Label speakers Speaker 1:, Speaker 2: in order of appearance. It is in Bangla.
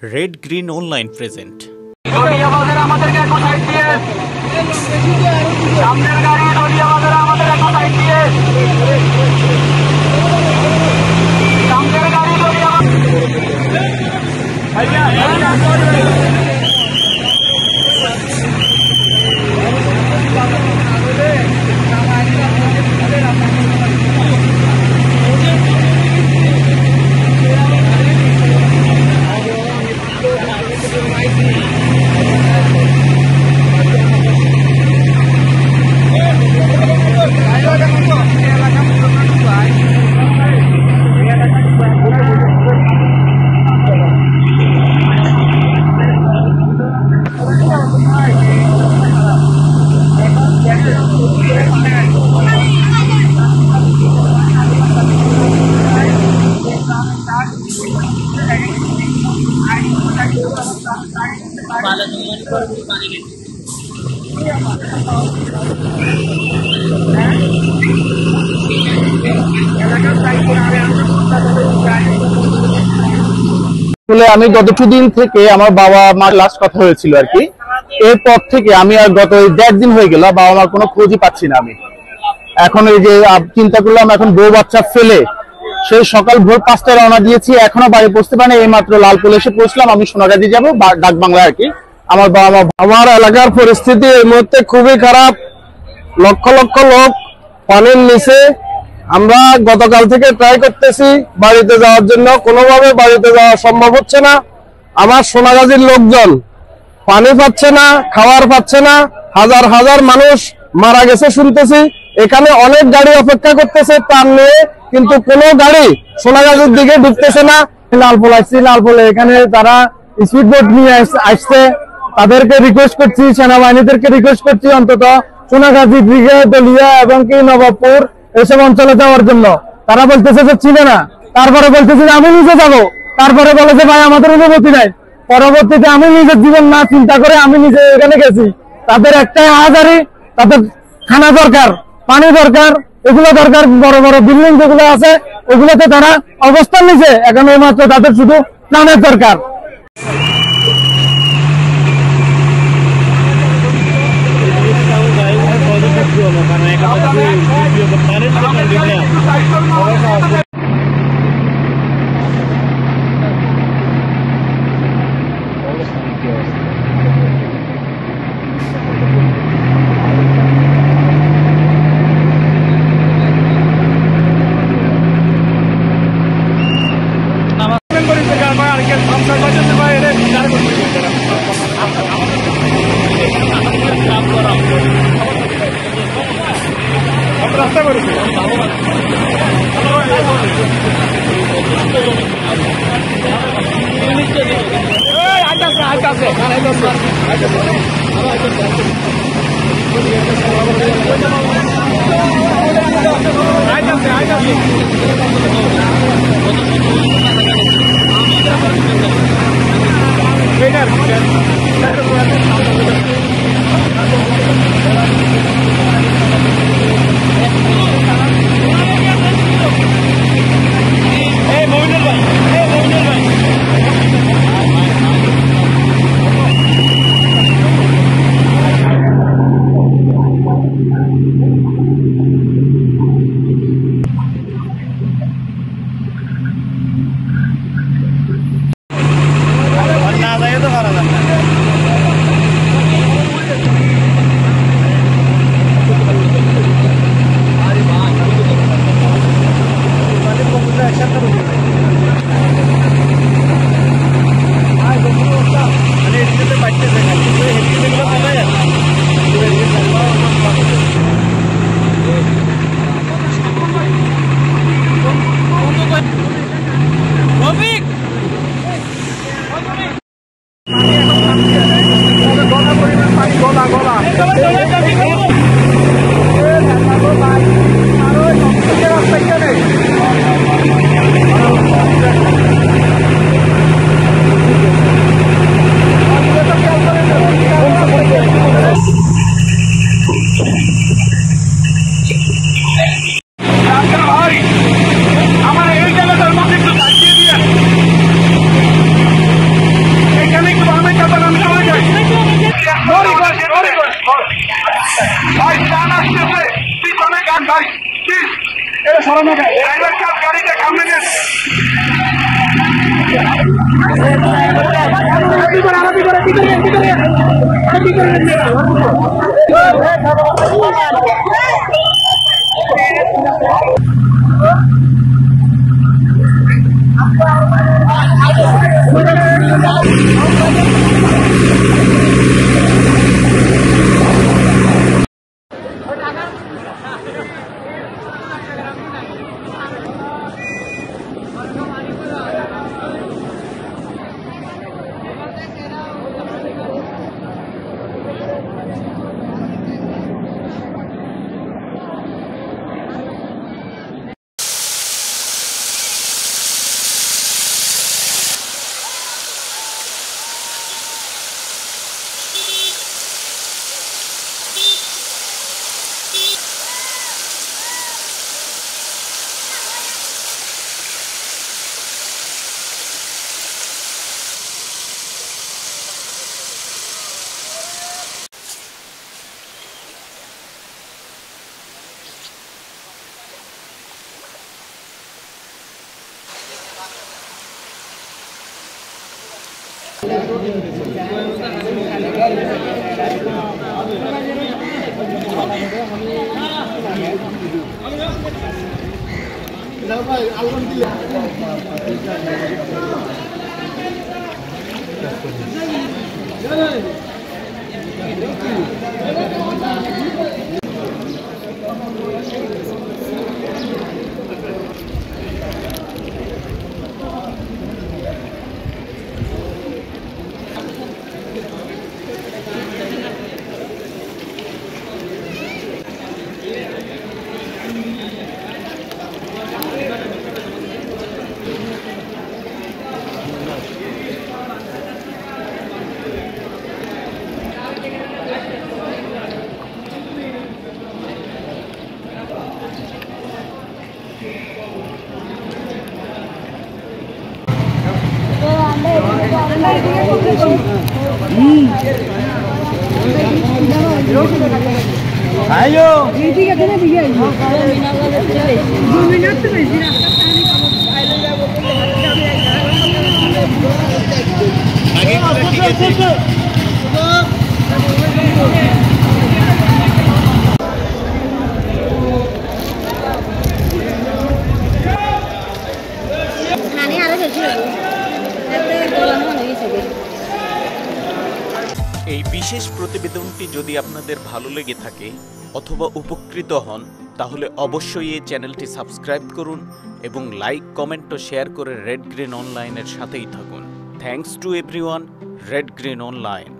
Speaker 1: Red green online present.
Speaker 2: আমি গত কিছুদিন থেকে আমার বাবা মার লাস্ট কথা হয়েছিল আর কি। এরপর থেকে আমি আর গত 1.5 দিন হয়ে গেল বাবা মার কোনো খোঁজই পাচ্ছি না। আমি এখন এই যে চিন্তা করলাম, এখন বউ বাচ্চা ফেলে সেই সকাল ভোর 5টায় রওনা দিয়েছি, এখনো বাড়ি পৌঁছতে পারিনি। এই মাত্র লালপুর এসে পৌঁছলাম। আমি সোনাগাজী যাবো, ডাক বাংলা আর কি। আমার বাবা মা, আমার এলাকার পরিস্থিতি এই মুহূর্তে খুবই খারাপ। লক্ষ লক্ষ লোক পানির নিচে। আমরা গতকাল থেকে ট্রাই করতেছি বাড়িতে যাওয়ার জন্য, কোনোভাবে বাড়িতে যাওয়া সম্ভব হচ্ছে না। আমার সোনাগাজীর লোকজন পানি পাচ্ছে না, খাবার পাচ্ছে না। হাজার হাজার মানুষ মারা গেছে শুনতেছি। এখানে অনেক গাড়ি অপেক্ষা করতেছে ত্রাণ নিয়ে, কিন্তু কোনো গাড়ি সোনাগাজীর দিকে ঢুকতেছে না। লালপুর আসছি, লালপুরে এখানে তারা স্পিড বোট নিয়ে আসছে। তাদেরকে রিকোয়েস্ট করছি, সেনাবাহিনীদেরকে রিকোয়েস্ট করছি অন্তত সোনাগাজী, ব্রিগেড, দলিয়া এবং কি নবাবপুর এসব অঞ্চলে যাওয়ার জন্য। তারা বলতেছে যে চিনে না, তারপরে বলতেছে যে আমি নিজে যাব, তারপরে বলে যে ভাই আমাদের অনুমতি নাই। পরবর্তীতে আমি নিজের জীবন না চিন্তা করে আমি নিজে এখানে গেছি। তাদের একটাই আহাজারি, তাদের খানা দরকার, পানি দরকার, এগুলো দরকার। বড় বড় বিল্ডিং যেগুলো আছে ওগুলোতে তারা অবস্থান নিছে, এখন এই মাত্র তাদের শুধু প্রাণের দরকার।
Speaker 3: Ayo.
Speaker 1: এই বিশেষ প্রতিবেদনটি যদি আপনাদের ভালো লেগে থাকে অথবা উপকৃত হন তাহলে অবশ্যই এই চ্যানেলটি সাবস্ক্রাইব করুন এবং লাইক, কমেন্ট ও শেয়ার করে রেড গ্রিন অনলাইনের সাথেই থাকুন। Thanks to everyone, red green online.